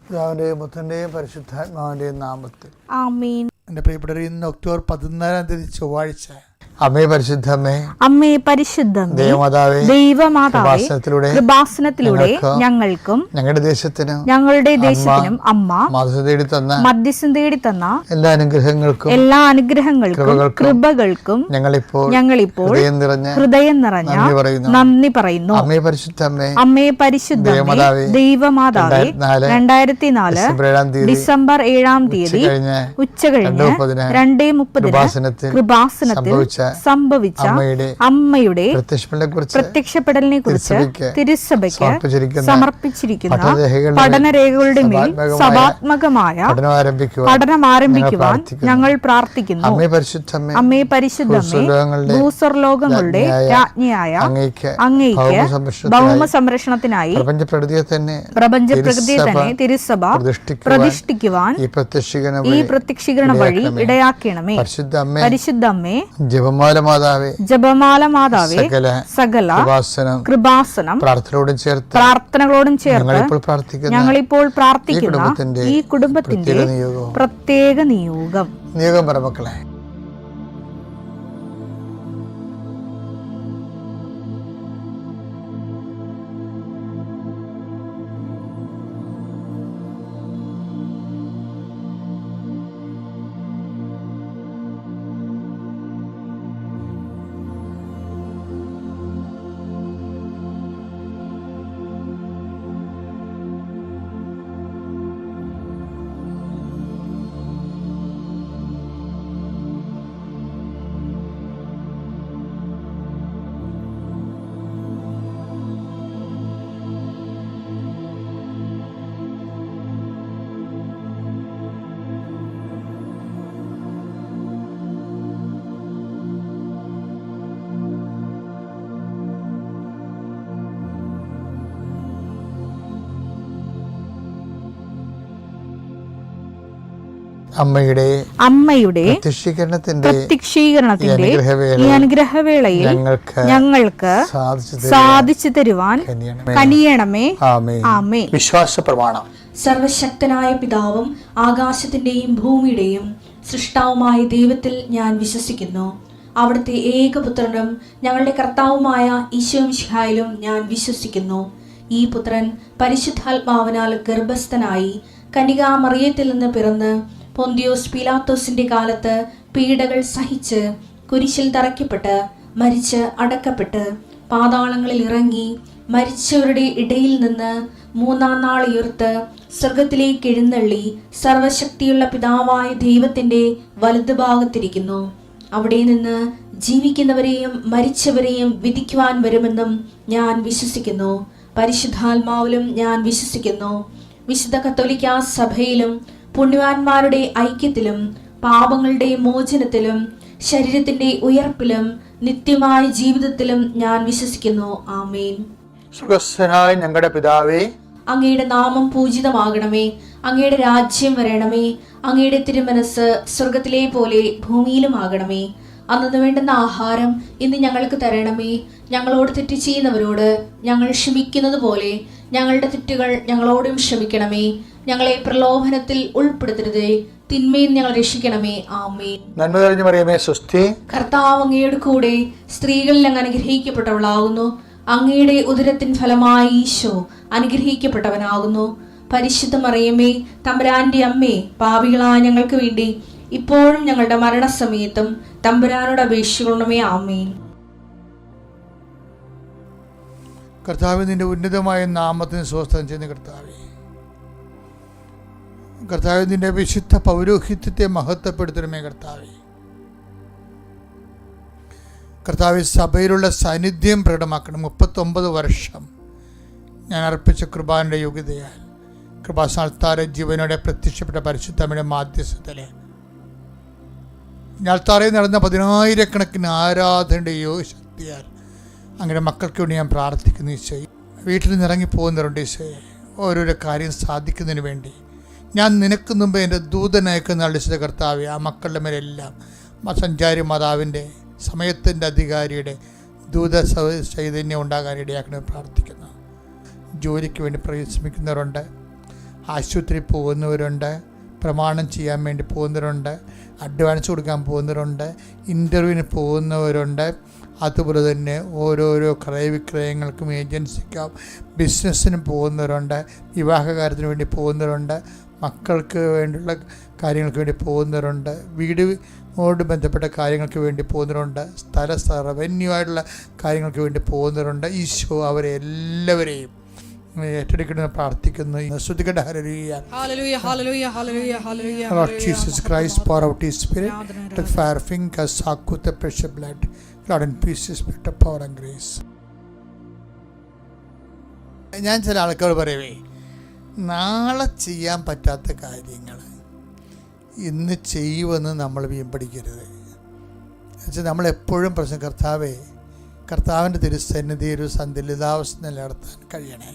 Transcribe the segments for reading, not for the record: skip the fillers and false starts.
പിതാവിന്റെയും പുത്രന്റെയും പരിശുദ്ധാത്മാവിന്റെയും നാമത്തിൽ ആമേൻ. എൻ്റെ പ്രിയപ്പെട്ടവർ, ഇന്ന് ഒക്ടോബർ 14 ചൊവ്വാഴ്ച. അമ്മേ പരിശുദ്ധമേ, അമ്മേ പരിശുദ്ധമേ, ദൈവമാതാവേ, ദൈവമാതാവേ, കൃപാസനത്തിലൂടെ ഞങ്ങൾക്കും ഞങ്ങളുടെ ദേശത്തിനും അമ്മ മധ്യസ്ഥം തേടി തന്ന എല്ലാ അനുഗ്രഹങ്ങൾക്കും കൃപകൾക്കും ഞങ്ങളിപ്പോൾ ഹൃദയം നിറഞ്ഞ നന്ദി പറയുന്നു. അമ്മേ പരിശുദ്ധമേ, ദൈവമാതാവേ, 2004 ഡിസംബർ 7 ഉച്ചകഴിഞ്ഞ് 2:30 കൃപാസനത്തിൽ സംഭവിച്ച അമ്മയുടെ പ്രത്യക്ഷപ്പെടലിനെ കുറിച്ച് തിരുസഭയ്ക്ക് സമർപ്പിച്ചിരിക്കുന്ന പഠനരേഖകളുടെ മേൽ സഭാത്മകമായ പഠനം ആരംഭിക്കുവാൻ ഞങ്ങൾ പ്രാർത്ഥിക്കുന്നു. അമ്മേ പരിശുദ്ധമേ, ഭൂസ്വർലോകങ്ങളുടെ രാജ്ഞിയായ അങ്ങേയ്ക്ക് ഭൗമ സംരക്ഷണത്തിനായി പ്രപഞ്ചപ്രകൃതിയെ തന്നെ തിരുസഭ പ്രതിഷ്ഠിക്കുവാൻ ഈ പ്രത്യക്ഷീകരണ വഴി ഇടയാക്കണമേ. പരിശുദ്ധമ്മേ, ജപമാല മാതാവേ, സകല കൃപാസനം പ്രാർത്ഥനകളോടും ചേർത്ത് ഞങ്ങളിപ്പോൾ പ്രാർത്ഥിക്കുന്ന ഈ കുടുംബത്തിന്റെ പ്രത്യേക നിയോഗം പറമക്കളെ. അമ്മയുടെ പ്രത്യക്ഷീകരണത്തിന്റെ ഈ അനുഗ്രഹവേളയിൽ ഞങ്ങൾക്ക് സാധിച്ചു തരുവാൻ കനിയണമേ. ആമേൻ. വിശ്വാസ പ്രമാണം. സർവശക്തനായ പിതാവും ആകാശത്തിന്റെയും ഭൂമിയുടെയും സൃഷ്ടാവുമായ ദൈവത്തിൽ ഞാൻ വിശ്വസിക്കുന്നു. അവിടുത്തെ ഏകപുത്രനും ഞങ്ങളുടെ കർത്താവുമായ ഈശോ മിശിഹായിലും ഞാൻ വിശ്വസിക്കുന്നു. ഈ പുത്രൻ പരിശുദ്ധാത്മാവിനാൽ ഗർഭസ്ഥനായി കന്യകാമറിയത്തിൽ നിന്ന് പിറന്ന് പൊന്തിയോസ് പീലാത്തോസിന്റെ കാലത്ത് പീഡകൾ സഹിച്ച് കുരിശിൽ തറയ്ക്കപ്പെട്ട് മരിച്ച് അടക്കപ്പെട്ട് പാതാളങ്ങളിൽ ഇറങ്ങി മരിച്ചവരുടെ ഇടയിൽ നിന്ന് 3-ാം നാൾ ഉയർത്ത് സ്വർഗത്തിലേക്ക് എഴുന്നള്ളി സർവശക്തിയുള്ള പിതാവായ ദൈവത്തിന്റെ വലതുഭാഗത്തിരിക്കുന്നു. അവിടെ നിന്ന് ജീവിക്കുന്നവരെയും മരിച്ചവരെയും വിധിക്കുവാൻ വരുമെന്നും ഞാൻ വിശ്വസിക്കുന്നു. പരിശുദ്ധാത്മാവിലും ഞാൻ വിശ്വസിക്കുന്നു. വിശുദ്ധ കത്തോലിക്കാ സഭയിലും പുണ്യവാന്മാരുടെ ഐക്യത്തിലും പാപങ്ങളുടെ മോചനത്തിലും ശരീരത്തിന്റെ ഉയർപ്പിലും നിത്യമായ ജീവിതത്തിലും ഞാൻ വിശ്വസിക്കുന്നു. ആമേൻ. സുഖസ്ഥനായ ഞങ്ങളുടെ പിതാവേ, അങ്ങയുടെ നാമം പൂജിതമാകണമേ. അങ്ങയുടെ രാജ്യം വരണമേ. അങ്ങയുടെ തിരുമനസ് സ്വർഗത്തിലെ പോലെ ഭൂമിയിലും ആകണമേ. അന്നു വേണ്ടുന്ന ആഹാരം ഇന്ന് ഞങ്ങൾക്ക് തരണമേ. ഞങ്ങളോട് തെറ്റ് ചെയ്യുന്നവരോട് ഞങ്ങൾ ക്ഷമിക്കുന്നത് പോലെ ഞങ്ങളുടെ തെറ്റുകൾ ഞങ്ങളോടും ക്ഷമിക്കണമേ. ഞങ്ങളെ പ്രലോഭനത്തിൽ ഉൾപ്പെടുത്തരുതേ, തിന്മയിൽ ഞങ്ങൾ രക്ഷിക്കണമേ. ആമേൻ. നന്മ നിറഞ്ഞ മറിയമേ, സ്വസ്തി. കർത്താവ് അങ്ങയുടെ കൂടെ സ്ത്രീകളിൽ അങ്ങ് അനുഗ്രഹിക്കപ്പെട്ടവളാകുന്നു. അങ്ങയുടെ ഉദരത്തിൻ ഫലമായി ഈശോ അനുഗ്രഹിക്കപ്പെട്ടവനാകുന്നു. പരിശുദ്ധ മറിയമേ, തമ്പുരാന്റെ അമ്മേ, പാപികളായ ഞങ്ങൾക്ക് വേണ്ടി ഇപ്പോഴും ഞങ്ങളുടെ മരണസമയത്തും തമ്പുരാനോട് അപേക്ഷിക്കണമേ. ആമേൻ. കർത്താവ്, നിന്റെ ഉന്നതമായ നാമത്തിന് സ്വസ്ഥം ചെയ്യുന്ന കർത്താവ്, നിന്റെ വിശുദ്ധ പൗരോഹിത്യത്തെ മഹത്വപ്പെടുത്തണമേ. കർത്താവ്, സഭയിലുള്ള സാന്നിധ്യം പ്രകടമാക്കണം. 39 വർഷം ഞാൻ അർപ്പിച്ച കൃപാന്റെ യോഗ്യതയാൽ കൃപാസ്ഥാനത്താരെ ജീവനോടെ പ്രത്യക്ഷപ്പെട്ട പരിശുദ്ധമ്മയുടെ മാധ്യസ്ഥത്തിലെ ഞാൽത്താറയിൽ നടന്ന 10,000 ആരാധനയുടെ യോഗശക്തിയാൽ അങ്ങനെ മക്കൾക്ക് വേണ്ടി ഞാൻ പ്രാർത്ഥിക്കുന്നു. ഈശോയെ, വീട്ടിൽ നിന്ന് ഇറങ്ങിപ്പോകുന്നവരുണ്ട് ഈശോയെ, ഓരോരോ കാര്യം സാധിക്കുന്നതിന് വേണ്ടി ഞാൻ നിനക്ക് മുമ്പ് എൻ്റെ ദൂതനയക്കുന്ന അളിച്ച കർത്താവെ, ആ മക്കളുടെ മേലെല്ലാം സഞ്ചാരി മാതാവിൻ്റെ സമയത്തിൻ്റെ അധികാരിയുടെ ദൂത ചൈതന്യം ഉണ്ടാകാൻ ഇടയാക്കണമെന്ന് പ്രാർത്ഥിക്കുന്നു. ജോലിക്ക് വേണ്ടി പരിശ്രമിക്കുന്നവരുണ്ട്, ആശുപത്രി പോകുന്നവരുണ്ട്, പ്രമാണം ചെയ്യാൻ വേണ്ടി പോകുന്നവരുണ്ട്, അഡ്വാൻസ് കൊടുക്കാൻ പോകുന്നവരുണ്ട്, ഇൻ്റർവ്യൂവിന് പോകുന്നവരുണ്ട്. അതുപോലെ തന്നെ ഓരോരോ ക്രയവിക്രയങ്ങൾക്കും ഏജൻസിക്കും ബിസിനസ്സിനും പോകുന്നവരുണ്ട്, വിവാഹകാര്യത്തിന് വേണ്ടി പോകുന്നവരുണ്ട്, മക്കൾക്ക് വേണ്ടിയുള്ള കാര്യങ്ങൾക്ക് വേണ്ടി പോകുന്നവരുണ്ട്, വീടിനോട് ബന്ധപ്പെട്ട കാര്യങ്ങൾക്ക് വേണ്ടി പോകുന്നവരുണ്ട്, റവന്യൂ ആയിട്ടുള്ള കാര്യങ്ങൾക്ക് വേണ്ടി പോകുന്നവരുണ്ട്. ഈശോ അവരെ എല്ലാവരെയും ഏറ്റെടുക്കണമെന്ന് പ്രാർത്ഥിക്കുന്നു. ശ്രദ്ധിക്കട്ടെ. Hallelujah, hallelujah, hallelujah, hallelujah, hallelujah. Lord Jesus Christ, pour out His Spirit, let fire fingers suck with the precious blood. Lord, and peace, Spirit of power and grace. ഞാൻ ചില ആൾക്കാർ പറയവേ, നാളെ ചെയ്യാൻ പറ്റാത്ത കാര്യങ്ങൾ ഇന്ന് ചെയ്യുമെന്ന് നമ്മൾ വീമ്പടിക്കരുത്. എന്നുവെച്ചാൽ നമ്മളെപ്പോഴും പ്രശ്നം, കർത്താവിൻ്റെ തിരുസന്നിധി ഒരു സന്തുലിതാവസ്ഥ നിലനിർത്താൻ കഴിയണേ.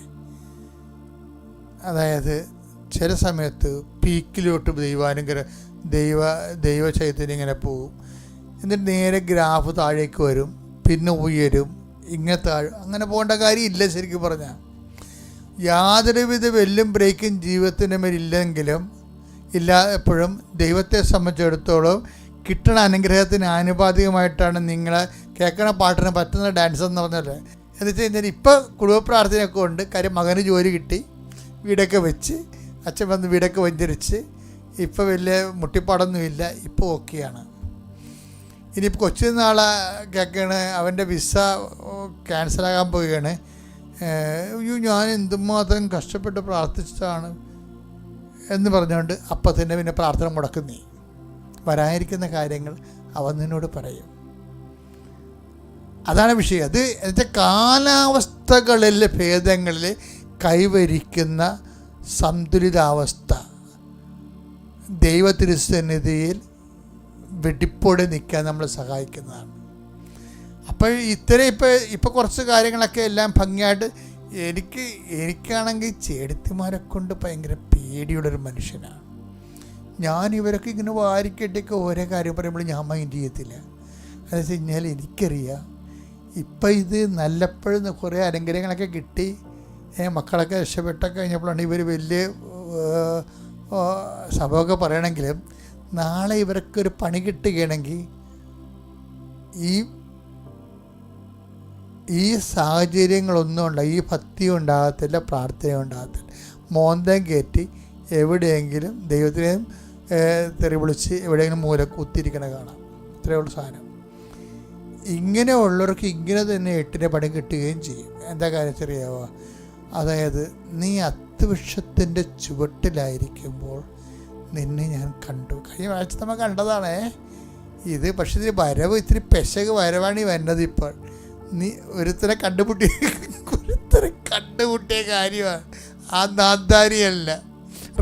അതായത് ചില സമയത്ത് പീക്കിലോട്ട് ദൈവ ചൈതന്യം ഇങ്ങനെ പോവും, എന്നിട്ട് നേരെ ഗ്രാഫ് താഴേക്ക് വരും, പിന്നെ ഉയരും, ഇങ്ങനെ താഴും. അങ്ങനെ പോകേണ്ട കാര്യമില്ല. ശരിക്കും പറഞ്ഞാൽ യാതൊരുവിധ വെല്ലും ബ്രേക്കും ജീവിതത്തിൻ്റെ മേലില്ലെങ്കിലും എപ്പോഴും ദൈവത്തെ സംബന്ധിച്ചിടത്തോളം കിട്ടണ അനുഗ്രഹത്തിന് ആനുപാതികമായിട്ടാണ് നിങ്ങളെ കേൾക്കണ പാട്ടിന് പറ്റുന്ന ഡാൻസ് എന്ന് പറഞ്ഞല്ലേ. എന്ന് വെച്ച് കഴിഞ്ഞാൽ ഇപ്പോൾ കുടുംബ പ്രാർത്ഥനയൊക്കെ ഉണ്ട്. കാര്യം മകന് ജോലി കിട്ടി, വീടൊക്കെ വെച്ച്, അച്ഛൻ വന്ന് വീടൊക്കെ വഞ്ചരിച്ച്, ഇപ്പോൾ വലിയ മുട്ടിപ്പാടൊന്നുമില്ല, ഇപ്പോൾ ഓക്കെയാണ്. ഇനിയിപ്പോൾ കൊച്ചു നാളെ കേൾക്കുകയാണ് അവൻ്റെ വിസ ക്യാൻസലാകാൻ പോവുകയാണ്. അയ്യോ, ഞാൻ എന്തുമാത്രം കഷ്ടപ്പെട്ട് പ്രാർത്ഥിച്ചതാണ് എന്ന് പറഞ്ഞുകൊണ്ട് അപ്പം തന്നെ പിന്നെ പ്രാർത്ഥന മുടക്കുന്നേ. വരാനിരിക്കുന്ന കാര്യങ്ങൾ അവൻ നിന്നോട് പറയും. അതാണ് വിഷയം. അത് എന്നുവെച്ചാൽ കാലാവസ്ഥകളിലെ ഭേദങ്ങളിൽ കൈവരിക്കുന്ന സന്തുലിതാവസ്ഥ ദൈവത്തിരുസന്നിധിയിൽ വെടിപ്പോടെ നിൽക്കാൻ നമ്മളെ സഹായിക്കുന്നതാണ്. അപ്പോൾ ഇപ്പോൾ കുറച്ച് കാര്യങ്ങളൊക്കെ എല്ലാം ഭംഗിയായിട്ട് എനിക്കാണെങ്കിൽ ചേടത്തിമാരെ കൊണ്ട് ഭയങ്കര പേടിയുള്ളൊരു മനുഷ്യനാണ് ഞാൻ. ഇവരൊക്കെ ഇങ്ങനെ വാരിക്കെട്ടിയൊക്കെ ഓരോ കാര്യം പറയുമ്പോൾ ഞാൻ മൈൻഡ് ചെയ്യത്തില്ല. അതെന്ന് വെച്ച് കഴിഞ്ഞാൽ എനിക്കറിയാം ഇപ്പം ഇത് നല്ലപ്പോഴും കുറേ അനുഗ്രഹങ്ങളൊക്കെ കിട്ടി, മക്കളൊക്കെ രക്ഷപ്പെട്ടൊക്കെ കഴിഞ്ഞപ്പോഴാണ് ഇവർ വലിയ സംഭവമൊക്കെ പറയണമെങ്കിലും നാളെ ഇവർക്കൊരു പണി കിട്ടുകയാണെങ്കിൽ ഈ സാഹചര്യങ്ങളൊന്നും ഈ ഭക്തിയും ഉണ്ടാകത്തില്ല, പ്രാർത്ഥനയും ഉണ്ടാകത്തില്ല. മോന്തം കയറ്റി എവിടെയെങ്കിലും ദൈവത്തിനെയും തെറി വിളിച്ച് എവിടെയെങ്കിലും മൂല കുത്തിരിക്കണ കാണാം. ഇത്രയുള്ള സാധനം. ഇങ്ങനെ ഉള്ളവർക്ക് ഇങ്ങനെ തന്നെ 8 പണി കിട്ടുകയും ചെയ്യും. എന്താ കാര്യം ചെറിയാവോ? അതായത് നീ അത്തിവൃക്ഷത്തിൻ്റെ ചുവട്ടിലായിരിക്കുമ്പോൾ നിന്നെ ഞാൻ കണ്ടു. കഴിഞ്ഞ ആഴ്ച നമ്മൾ കണ്ടതാണേ ഇത്. പക്ഷേ ഇതിന് വരവ് ഇത്തിരി പെശക് വരവാണ് ഈ വരുന്നത്. ഇപ്പോൾ നീ ഒരുത്തരെ കണ്ടുമുട്ടിയ കാര്യമാണ്. ആ നാന്താരിയല്ല.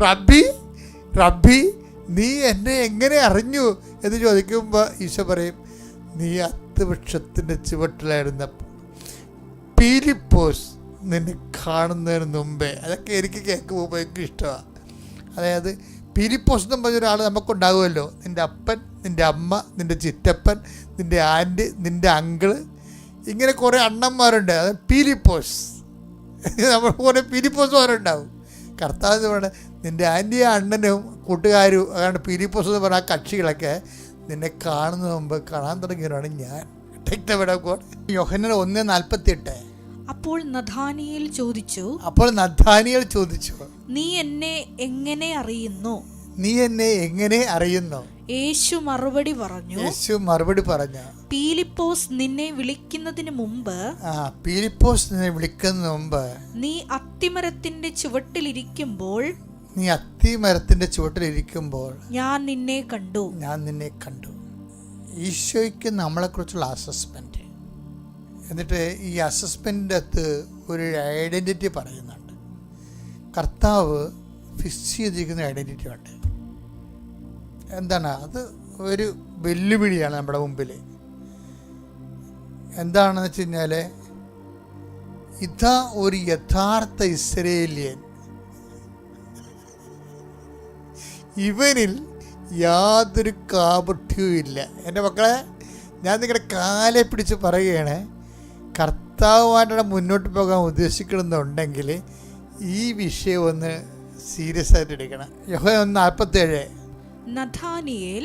റബ്ബി നീ എന്നെ എങ്ങനെ അറിഞ്ഞു എന്ന് ചോദിക്കുമ്പോൾ ഈശോ പറയും, നീ അത്തിവൃക്ഷത്തിൻ്റെ ചുവട്ടിലായിരുന്നപ്പോൾ പീലിപ്പോസ് നിന്നെ കാണുന്നതിന് മുമ്പേ. അതൊക്കെ എനിക്ക് കേൾക്കുമ്പോൾ ഭയങ്കര ഇഷ്ടമാണ്. അതായത് പീലിപ്പോസ് എന്ന് പറഞ്ഞൊരാൾ നമുക്കുണ്ടാകുമല്ലോ. നിൻ്റെ അപ്പൻ, നിൻ്റെ അമ്മ, നിൻ്റെ ചിറ്റപ്പൻ, നിൻ്റെ ആൻറ്റി, നിൻ്റെ അങ്കിള്, ഇങ്ങനെ കുറേ അണ്ണന്മാരുണ്ട്. അത് പീലിപ്പോസ്. നമ്മൾ കുറേ പീലിപ്പോസുമാരുണ്ടാവും. കർത്താവ് എന്ന് പറഞ്ഞാൽ നിൻ്റെ ആൻറ്റിയും അണ്ണനും കൂട്ടുകാരും അതാണ് പീലിപ്പോസ് എന്ന് പറഞ്ഞ ആ കക്ഷികളൊക്കെ നിന്നെ കാണുന്ന മുമ്പ് കാണാൻ തുടങ്ങിയവരാണ് ഞാൻ. യോഹന്നാൻ 1:48. അപ്പോൾ നഥാനിയേൽ ചോദിച്ചു, നീ എന്നെ എങ്ങനെ അറിയുന്നു? യേശു മറുപടി പറഞ്ഞു, പീലിപ്പോസ് നിന്നെ വിളിക്കുന്നതിന് മുമ്പ് നീ അത്തിമരത്തിന്റെ ചുവട്ടിലിരിക്കുമ്പോൾ ഞാൻ നിന്നെ കണ്ടു. ഈശോയ്ക്ക് നമ്മളെക്കുറിച്ചുള്ള അസസ്മെന്റ്. എന്നിട്ട് ഈ അസസ്മെന്റിൻ്റെ അകത്ത് ഒരു ഐഡന്റിറ്റി പറയുന്നുണ്ട്. കർത്താവ് ഫിക്സ് ചെയ്തിരിക്കുന്ന ഐഡന്റിറ്റി ഉണ്ട്. എന്താണ് അത്? ഒരു വെല്ലുവിളിയാണ് നമ്മുടെ മുമ്പിൽ. എന്താണെന്ന് വെച്ച് കഴിഞ്ഞാൽ ഇതാ ഒരു യഥാർത്ഥ ഇസ്രയേലിയൻ, ഇവനിൽ യാതൊരു കാപട്യവും ഇല്ല. എൻ്റെ മക്കളെ, ഞാൻ നിങ്ങളുടെ കാലെ പിടിച്ച് പറയുകയാണ്, കർത്താവുമായിട്ട് മുന്നോട്ട് പോകാൻ ഉദ്ദേശിക്കണമെന്നുണ്ടെങ്കിൽ ഈ വിഷയം ഒന്ന് സീരിയസ് ആയിട്ട് എടുക്കണം. യോഹന്നാൻ 1:47. നഥാനിയേൽ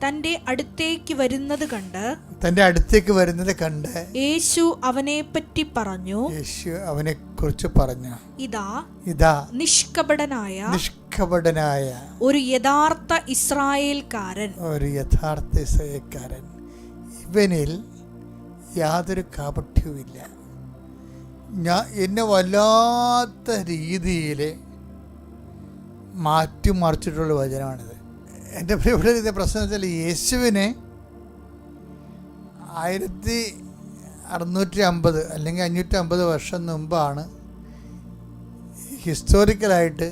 തന്റെ അടുത്തേക്ക് വരുന്നത് കണ്ട് യേശു അവനെ പറ്റി പറഞ്ഞു. യേശു അവനെ കുറിച്ച് പറഞ്ഞു, ഇതാ നിഷ്കപടനായ ഒരു യഥാർത്ഥ ഇസ്രായേൽക്കാരൻ. ഇവനിൽ യാതൊരു കാപട്യവുമില്ല. എന്നെ വല്ലാത്ത രീതിയിൽ മാറ്റിമറിച്ചിട്ടുള്ള വചനമാണിത്. എൻ്റെ പ്രിയപ്പെട്ട ഇത് പ്രശ്നം വെച്ചാൽ യേശുവിനെ 1650 അല്ലെങ്കിൽ 550 വർഷം മുമ്പാണ് ഹിസ്റ്റോറിക്കലായിട്ട്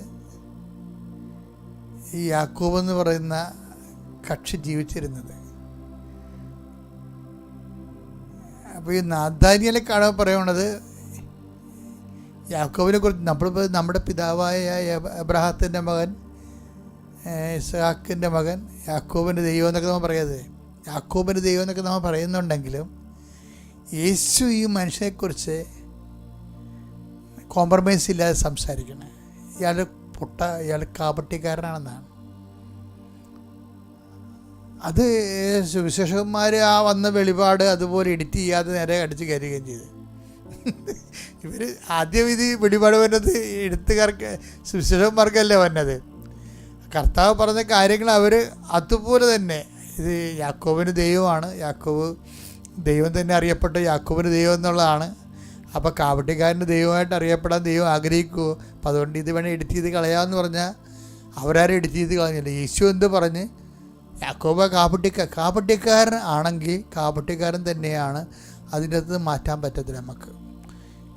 ഈ യാക്കോബ് എന്ന് പറയുന്ന കക്ഷി ജീവിച്ചിരുന്നത്. അപ്പോൾ ഈ നാഥാനിയേലെ കാണാൻ പറയുന്നത് യാക്കോബിനെ കുറിച്ച് നമ്മുടെ പിതാവായ അബ്രഹാത്തിൻ്റെ മകൻ, ഇസ്ഹാക്കിൻ്റെ മകൻ, യാക്കോബിൻ്റെ ദൈവം എന്നൊക്കെ നമ്മൾ പറയുന്നത്. യാക്കോബിൻ്റെ ദൈവം എന്നൊക്കെ നമ്മൾ പറയുന്നുണ്ടെങ്കിലും യേശു ഈ മനുഷ്യനെക്കുറിച്ച് കോംപ്രമൈസ് ഇല്ലാതെ സംസാരിക്കണം. ഇയാൾ കാപട്യക്കാരനാണെന്നാണ്. അത് സുവിശേഷകന്മാർ ആ വന്ന വെളിപാട് അതുപോലെ എഡിറ്റ് ചെയ്യാതെ നേരെ അടിച്ച് കയറുകയും ചെയ്തു. ഇവർ ആദ്യം ഇത് വെളിപാട് വരുന്നത് എഴുത്തുകാർക്ക്, സുവിശേഷകന്മാർക്കല്ലേ വന്നത്. കർത്താവ് പറഞ്ഞ കാര്യങ്ങൾ അവർ അതുപോലെ തന്നെ, ഇത് യാക്കോബിന് ദൈവമാണ്, യാക്കോബ് ദൈവം തന്നെ അറിയപ്പെട്ട യാക്കോബിന് ദൈവം എന്നുള്ളതാണ്. അപ്പോൾ കാപട്യക്കാരൻ്റെ ദൈവമായിട്ട് അറിയപ്പെടാൻ ദൈവം ആഗ്രഹിക്കുമോ? അപ്പോൾ അതുകൊണ്ട് ഇത് വേണേൽ എഡിറ്റ് ചെയ്ത് കളയാമെന്ന് പറഞ്ഞാൽ അവരാരും എഡിറ്റ് ചെയ്ത് കളഞ്ഞില്ല. യേശു എന്ത് പറഞ്ഞ് യാക്കോബ് കാപട്യക്കാരൻ ആണെങ്കിൽ കാപട്യക്കാരൻ തന്നെയാണ്. അതിൻ്റെ അകത്ത് മാറ്റാൻ പറ്റത്തില്ല. നമുക്ക്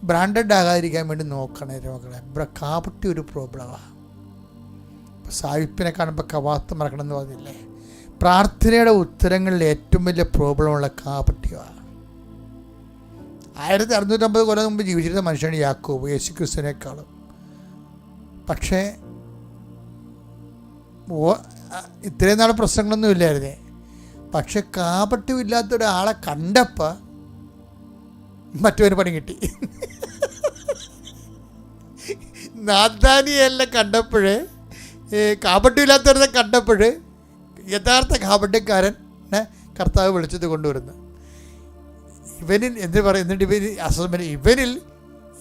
ബ്രാൻഡഡ് ആകാതിരിക്കാൻ വേണ്ടി നോക്കണേ മക്കളെ. കാപട്യം ഒരു പ്രോബ്ലമാണ്. ഇപ്പോൾ സാഹിബിനെ കാണുമ്പോൾ കവാത്ത് മറക്കണം എന്ന് പറഞ്ഞില്ലേ. പ്രാർത്ഥനയുടെ ഉത്തരങ്ങളിൽ ഏറ്റവും വലിയ പ്രോബ്ലമുള്ള കാപട്യമാണ്. 1650 കൊല്ലം മുമ്പ് ജീവിച്ചിരുന്ന മനുഷ്യനാണ് യാക്കോബ്, യേശു ക്രിസ്തുവിനേക്കാളും. പക്ഷേ ഇത്രയും നാളെ പ്രശ്നങ്ങളൊന്നും ഇല്ലായിരുന്നേ. പക്ഷെ കാപട്യമില്ലാത്ത ഒരാളെ കണ്ടപ്പോൾ മറ്റൊരു പണി കിട്ടി. നാഥാനിയേലിനെ കണ്ടപ്പോഴേ, കാപട്യമില്ലാത്തവരെ കണ്ടപ്പോൾ യഥാർത്ഥ കാപട്യക്കാരനെ കർത്താവ് വിളിച്ചത് കൊണ്ടുവരുന്നു. ഇവനിൽ എന്ത് പറയുന്നുണ്ട്? ഇവനിൽ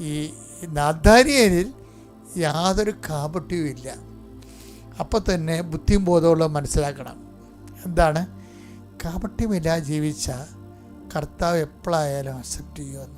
ഈ നാഥാനിയേലിൽ യാതൊരു കാപട്യവും ഇല്ല. അപ്പോൾ തന്നെ ബുദ്ധിയും ബോധമുള്ള മനസ്സിലാക്കണം. എന്താണ്? കാപട്യമില്ലാതെ ജീവിച്ച കർത്താവ് എപ്പോഴായാലും അക്സെപ്റ്റ് ചെയ്യുമെന്ന്.